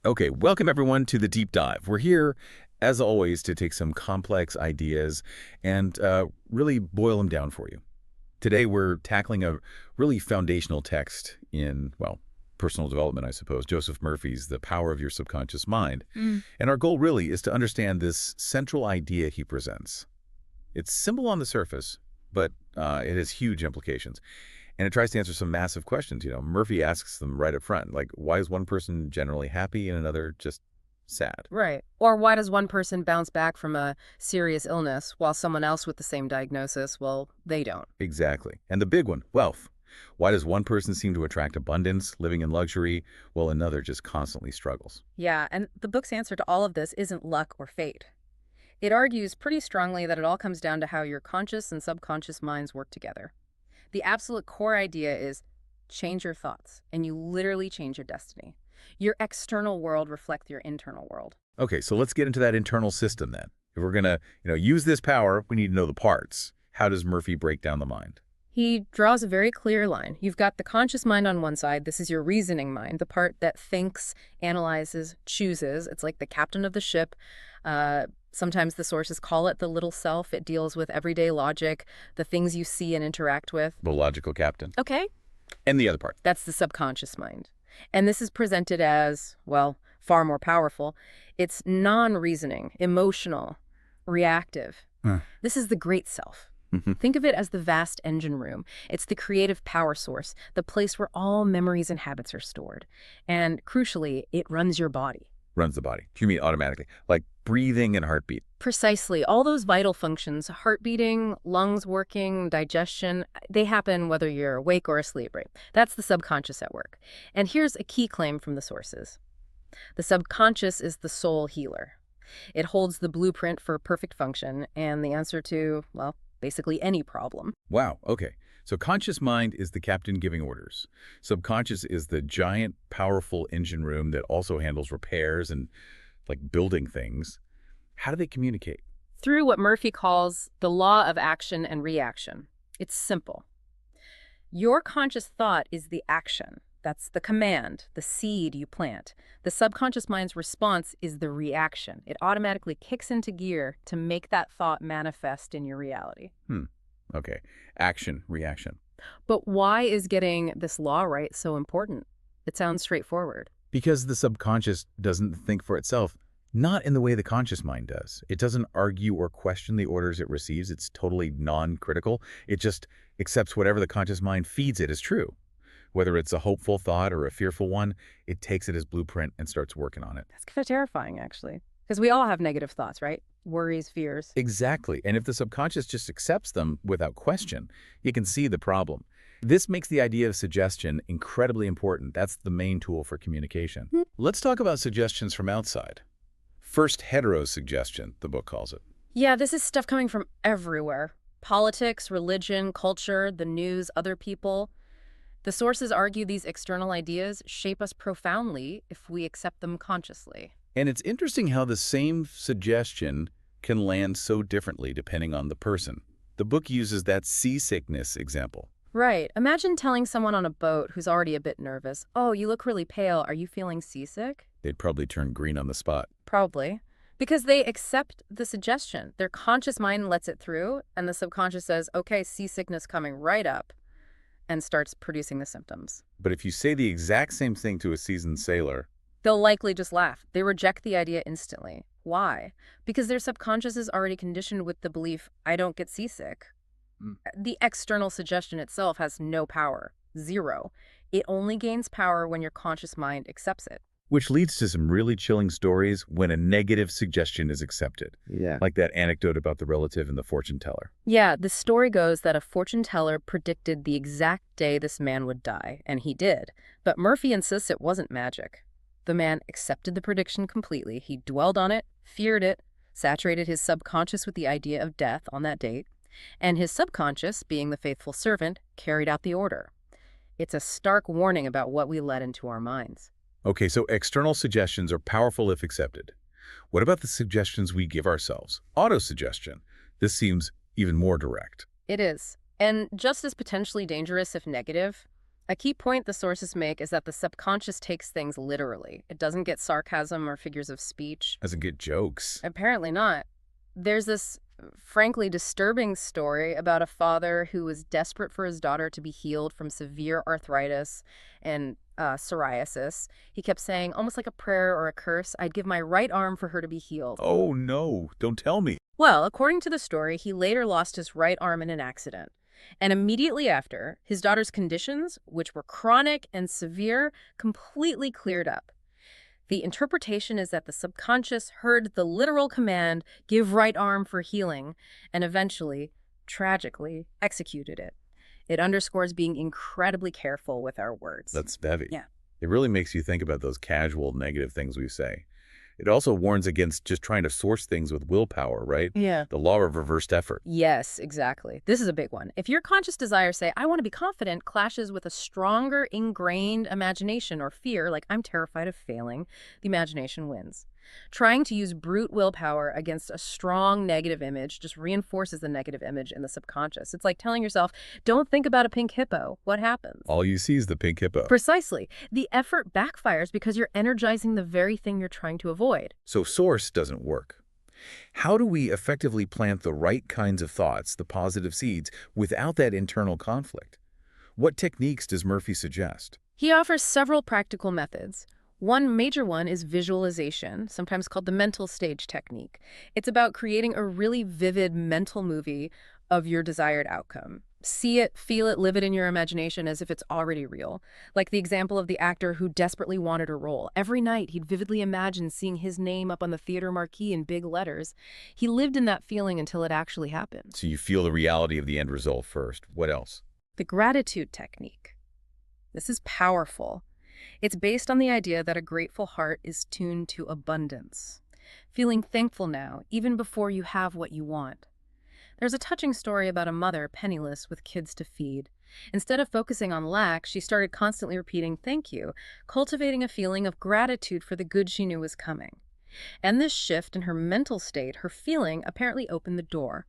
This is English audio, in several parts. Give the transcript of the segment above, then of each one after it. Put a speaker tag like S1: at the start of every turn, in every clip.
S1: Okay, welcome everyone to the deep dive. We're here, as always, to take some complex ideas and really boil them down for you. Today we're tackling a really foundational text in, well, personal development, I suppose, Joseph Murphy's The Power of Your Subconscious Mind. And our goal really is to understand this central idea he presents. It's simple on the surface, but it has huge implications. And it tries to answer some massive questions. Murphy asks them right up front, like, why is one person generally happy and another just sad?
S2: Right. Or why does one person bounce back from a serious illness while someone else with the same diagnosis, well, they don't?
S1: Exactly. And the big one, wealth. Why does one person seem to attract abundance, living in luxury, while another just constantly struggles?
S2: Yeah, and the book's answer to all of this isn't luck or fate. It argues pretty strongly that it all comes down to how your conscious and subconscious minds work together. The absolute core idea is change your thoughts, and you literally change your destiny. Your external world reflects your internal world.
S1: Okay, so let's get into that internal system then. If we're going to, use this power, we need to know the parts. How does Murphy break down the mind?
S2: He draws a very clear line. You've got the conscious mind on one side. This is your reasoning mind, the part that thinks, analyzes, chooses. It's like the captain of the ship. Sometimes the sources call it the little self. It deals with everyday logic, the things you see and interact with.
S1: The logical captain.
S2: Okay.
S1: And the other part.
S2: That's the subconscious mind. And this is presented as, well, far more powerful. It's non-reasoning, emotional, reactive. This is the great self. Think of it as the vast engine room. It's the creative power source, the place where all memories and habits are stored. And crucially, it runs your body.
S1: Runs the body. You mean automatically, like breathing and heartbeat.
S2: Precisely. All those vital functions, heart beating, lungs working, digestion, they happen whether you're awake or asleep, right? That's the subconscious at work. And here's a key claim from the sources. The subconscious is the soul healer. It holds the blueprint for perfect function and the answer to, well, basically any problem.
S1: Wow, okay. So conscious mind is the captain giving orders. Subconscious is the giant, powerful engine room that also handles repairs and, like, building things. How do they communicate?
S2: Through what Murphy calls the law of action and reaction. It's simple. Your conscious thought is the action. That's the command, the seed you plant. The subconscious mind's response is the reaction. It automatically kicks into gear to make that thought manifest in your reality.
S1: Okay. Action, reaction.
S2: But why is getting this law right so important? It sounds straightforward.
S1: Because the subconscious doesn't think for itself, not in the way the conscious mind does. It doesn't argue or question the orders it receives. It's totally non-critical. It just accepts whatever the conscious mind feeds it as true. Whether it's a hopeful thought or a fearful one, it takes it as blueprint and starts working on it.
S2: That's kind of terrifying, actually. Because we all have negative thoughts, right? Worries, fears.
S1: Exactly. And if the subconscious just accepts them without question, you can see the problem. This makes the idea of suggestion incredibly important. That's the main tool for communication. Let's talk about suggestions from outside. First heterosuggestion, the book calls it.
S2: Yeah, this is stuff coming from everywhere. Politics, religion, culture, the news, other people. The sources argue these external ideas shape us profoundly if we accept them consciously.
S1: And it's interesting how the same suggestion can land so differently depending on the person. The book uses that seasickness example.
S2: Right. Imagine telling someone on a boat who's already a bit nervous, "Oh, you look really pale. Are you feeling seasick?"
S1: They'd probably turn green on the spot.
S2: Probably. Because they accept the suggestion. Their conscious mind lets it through, and the subconscious says, okay, seasickness coming right up, and starts producing the symptoms.
S1: But if you say the exact same thing to a seasoned sailor,
S2: they'll likely just laugh. They reject the idea instantly. Why? Because their subconscious is already conditioned with the belief, I don't get seasick. The external suggestion itself has no power. Zero. It only gains power when your conscious mind accepts it.
S1: Which leads to some really chilling stories when a negative suggestion is accepted.
S3: Yeah.
S1: Like that anecdote about the relative and the fortune teller.
S2: Yeah, the story goes that a fortune teller predicted the exact day this man would die, and he did. But Murphy insists it wasn't magic. The man accepted the prediction completely. He dwelled on it, feared it, saturated his subconscious with the idea of death on that date, and his subconscious, being the faithful servant, carried out the order. It's a stark warning about what we let into our minds.
S1: Okay, so external suggestions are powerful if accepted. What about the suggestions we give ourselves? Autosuggestion. This seems even more direct.
S2: It is. And just as potentially dangerous if negative. A key point the sources make is that the subconscious takes things literally. It doesn't get sarcasm or figures of speech.
S1: Doesn't get jokes.
S2: Apparently not. There's this frankly disturbing story about a father who was desperate for his daughter to be healed from severe arthritis and psoriasis. He kept saying, almost like a prayer or a curse, I'd give my right arm for her to be healed.
S1: Oh, no. Don't tell me.
S2: Well, according to the story, he later lost his right arm in an accident. And immediately after, his daughter's conditions, which were chronic and severe, completely cleared up. The interpretation is that the subconscious heard the literal command, give right arm for healing, and eventually, tragically, executed it. It underscores being incredibly careful with our words.
S1: That's heavy.
S2: Yeah.
S1: It really makes you think about those casual negative things we say. It also warns against just trying to source things with willpower, right?
S2: Yeah.
S1: The law of reversed effort.
S2: Yes, exactly. This is a big one. If your conscious desire, say, I want to be confident, clashes with a stronger ingrained imagination or fear, like I'm terrified of failing, the imagination wins. Trying to use brute willpower against a strong negative image just reinforces the negative image in the subconscious. It's like telling yourself, don't think about a pink hippo. What happens?
S1: All you see is the pink hippo.
S2: Precisely. The effort backfires because you're energizing the very thing you're trying to avoid.
S1: So source doesn't work. How do we effectively plant the right kinds of thoughts, the positive seeds, without that internal conflict? What techniques does Murphy suggest?
S2: He offers several practical methods. One major one is visualization, sometimes called the mental stage technique. It's about creating a really vivid mental movie of your desired outcome. See it, feel it, live it in your imagination as if it's already real. Like the example of the actor who desperately wanted a role. Every night, he'd vividly imagine seeing his name up on the theater marquee in big letters. He lived in that feeling until it actually happened.
S1: So you feel the reality of the end result first. What else?
S2: The gratitude technique. This is powerful. It's based on the idea that a grateful heart is tuned to abundance. Feeling thankful now, even before you have what you want. There's a touching story about a mother penniless with kids to feed. Instead of focusing on lack, she started constantly repeating thank you, cultivating a feeling of gratitude for the good she knew was coming. And this shift in her mental state, her feeling, apparently opened the door.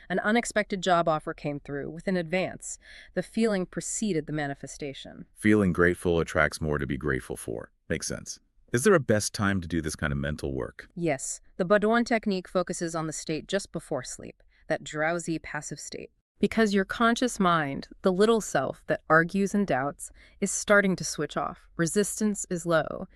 S2: An unexpected job offer came through within advance. The feeling preceded the manifestation.
S1: Feeling grateful attracts more to be grateful for. Makes sense. Is there a best time to do this kind of mental work?
S2: Yes, the Baudouin technique focuses on the state just before sleep, that drowsy, passive state. Because your conscious mind, the little self that argues and doubts, is starting to switch off. Resistance is low.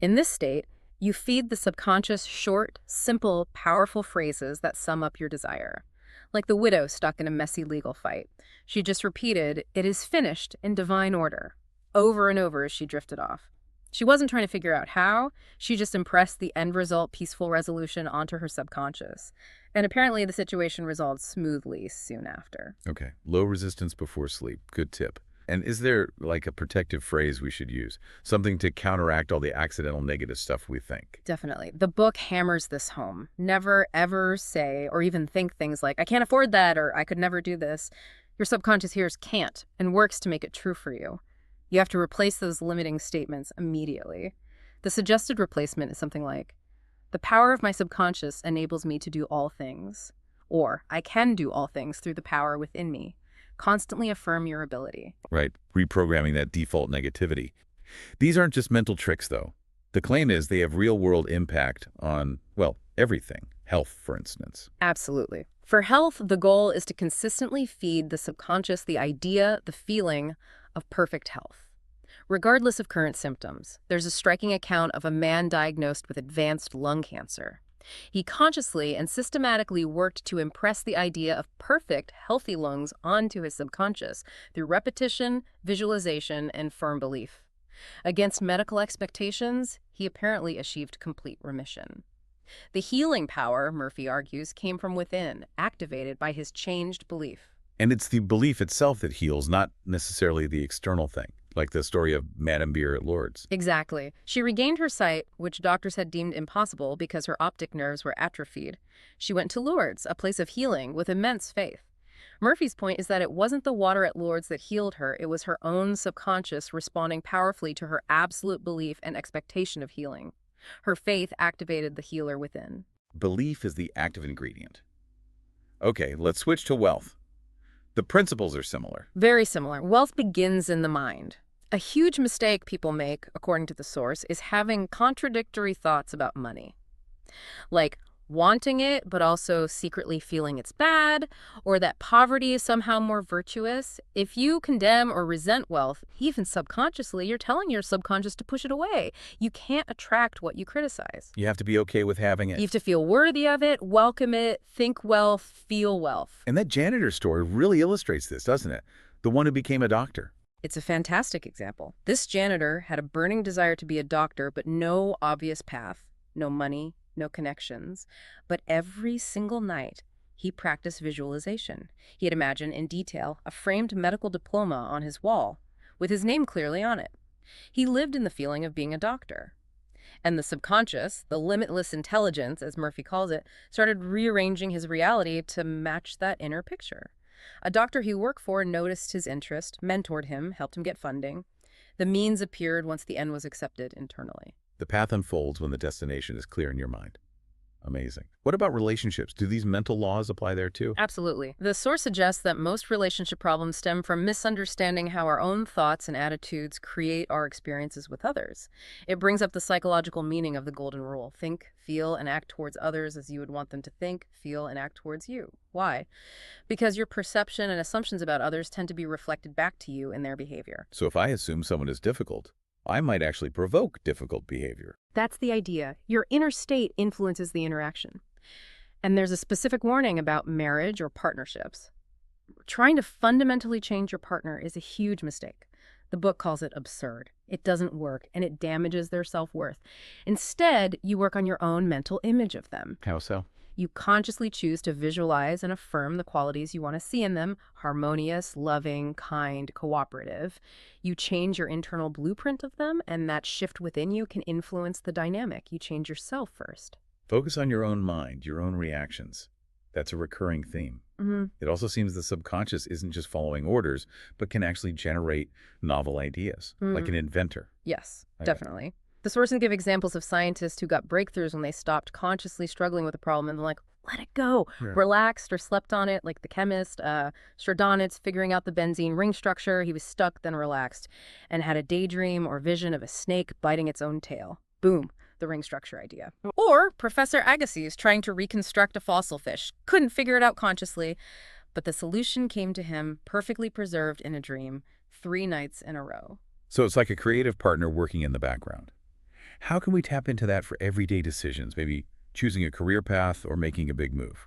S2: In this state, you feed the subconscious short, simple, powerful phrases that sum up your desire. Like the widow stuck in a messy legal fight. She just repeated, "It is finished in divine order," over and over as she drifted off. She wasn't trying to figure out how, she just impressed the end result peaceful resolution onto her subconscious. And apparently the situation resolved smoothly soon after.
S1: Okay. Low resistance before sleep. Good tip. And is there like a protective phrase we should use? Something to counteract all the accidental negative stuff we think?
S2: Definitely. The book hammers this home. Never, ever say or even think things like, I can't afford that, or I could never do this. Your subconscious hears can't and works to make it true for you. You have to replace those limiting statements immediately. The suggested replacement is something like, the power of my subconscious enables me to do all things. Or, I can do all things through the power within me. Constantly affirm your ability.
S1: Right. Reprogramming that default negativity. These aren't just mental tricks, though. The claim is they have real-world impact on, well, everything. Health, for instance.
S2: Absolutely. For health, the goal is to consistently feed the subconscious the idea, the feeling of perfect health. Regardless of current symptoms, there's a striking account of a man diagnosed with advanced lung cancer. He consciously and systematically worked to impress the idea of perfect, healthy lungs onto his subconscious through repetition, visualization, and firm belief. Against medical expectations, he apparently achieved complete remission. The healing power, Murphy argues, came from within, activated by his changed belief.
S1: And it's the belief itself that heals, not necessarily the external thing, like the story of Madame Beer at Lourdes.
S2: Exactly. She regained her sight, which doctors had deemed impossible because her optic nerves were atrophied. She went to Lourdes, a place of healing, with immense faith. Murphy's point is that it wasn't the water at Lourdes that healed her, it was her own subconscious responding powerfully to her absolute belief and expectation of healing. Her faith activated the healer within.
S1: Belief is the active ingredient. Okay, let's switch to wealth. The principles are similar.
S2: Very similar. Wealth begins in the mind. A huge mistake people make, according to the source, is having contradictory thoughts about money. Like wanting it, but also secretly feeling it's bad, or that poverty is somehow more virtuous. If you condemn or resent wealth, even subconsciously, you're telling your subconscious to push it away. You can't attract what you criticize.
S1: You have to be okay with having
S2: You
S1: it.
S2: have to feel worthy of it, welcome it, think wealth, feel wealth.
S1: And that janitor story really illustrates this, doesn't it? The one who became a doctor.
S2: It's a fantastic example. This janitor had a burning desire to be a doctor, but no obvious path, no money, no connections. But every single night, he practiced visualization. He'd imagine in detail a framed medical diploma on his wall, with his name clearly on it. He lived in the feeling of being a doctor. And the subconscious, the limitless intelligence, as Murphy calls it, started rearranging his reality to match that inner picture. A doctor he worked for noticed his interest, mentored him, helped him get funding. The means appeared once the end was accepted internally.
S1: The path unfolds when the destination is clear in your mind. Amazing. What about relationships? Do these mental laws apply there too?
S2: Absolutely. The source suggests that most relationship problems stem from misunderstanding how our own thoughts and attitudes create our experiences with others. It brings up the psychological meaning of the golden rule. Think, feel, and act towards others as you would want them to think, feel, and act towards you. Why? Because your perception and assumptions about others tend to be reflected back to you in their behavior.
S1: So if I assume someone is difficult, I might actually provoke difficult behavior.
S2: That's the idea. Your inner state influences the interaction. And there's a specific warning about marriage or partnerships. Trying to fundamentally change your partner is a huge mistake. The book calls it absurd. It doesn't work, and it damages their self-worth. Instead, you work on your own mental image of them.
S1: How so?
S2: You consciously choose to visualize and affirm the qualities you want to see in them: harmonious, loving, kind, cooperative. You change your internal blueprint of them, and that shift within you can influence the dynamic. You change yourself first.
S1: Focus on your own mind, your own reactions. That's a recurring theme. It also seems the subconscious isn't just following orders, but can actually generate novel ideas, like an inventor.
S2: Yes, definitely. The sources give examples of scientists who got breakthroughs when they stopped consciously struggling with a problem and they're like, let it go, relaxed or slept on it, like the chemist, Stradonitz figuring out the benzene ring structure. He was stuck, then relaxed, and had a daydream or vision of a snake biting its own tail. Boom, the ring structure idea. Or Professor Agassiz trying to reconstruct a fossil fish. Couldn't figure it out consciously, but the solution came to him perfectly preserved in a dream 3 nights in a row.
S1: So it's like a creative partner working in the background. How can we tap into that for everyday decisions, maybe choosing a career path or making a big move?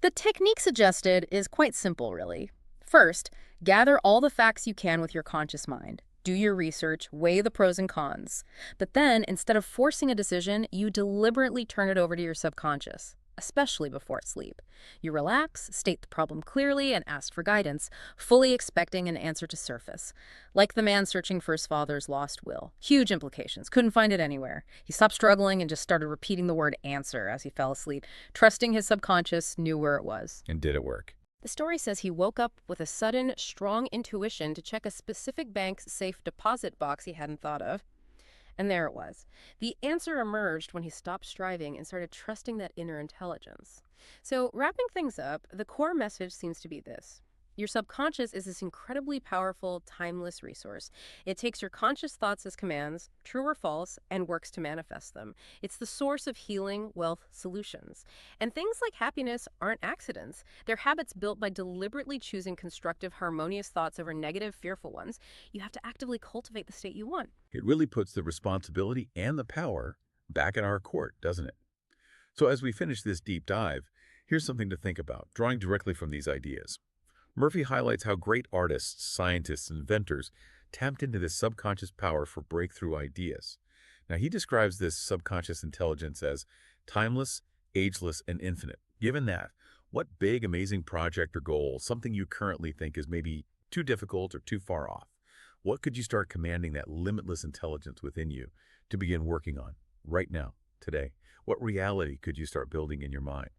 S2: The technique suggested is quite simple, really. First, gather all the facts you can with your conscious mind. Do your research, weigh the pros and cons. But then, instead of forcing a decision, you deliberately turn it over to your subconscious, especially before sleep. You relax, state the problem clearly, and ask for guidance, fully expecting an answer to surface. Like the man searching for his father's lost will. Huge implications. Couldn't find it anywhere. He stopped struggling and just started repeating the word answer as he fell asleep, trusting his subconscious knew where it was.
S1: And did it work?
S2: The story says he woke up with a sudden, strong intuition to check a specific bank's safe deposit box he hadn't thought of. And there it was. The answer emerged when he stopped striving and started trusting that inner intelligence. So, wrapping things up, the core message seems to be this. Your subconscious is this incredibly powerful, timeless resource. It takes your conscious thoughts as commands, true or false, and works to manifest them. It's the source of healing, wealth, solutions. And things like happiness aren't accidents. They're habits built by deliberately choosing constructive, harmonious thoughts over negative, fearful ones. You have to actively cultivate the state you want.
S1: It really puts the responsibility and the power back in our court, doesn't it? So as we finish this deep dive, here's something to think about, drawing directly from these ideas. Murphy highlights how great artists, scientists, and inventors tapped into this subconscious power for breakthrough ideas. Now, he describes this subconscious intelligence as timeless, ageless, and infinite. Given that, what big, amazing project or goal, something you currently think is maybe too difficult or too far off, what could you start commanding that limitless intelligence within you to begin working on right now, today? What reality could you start building in your mind?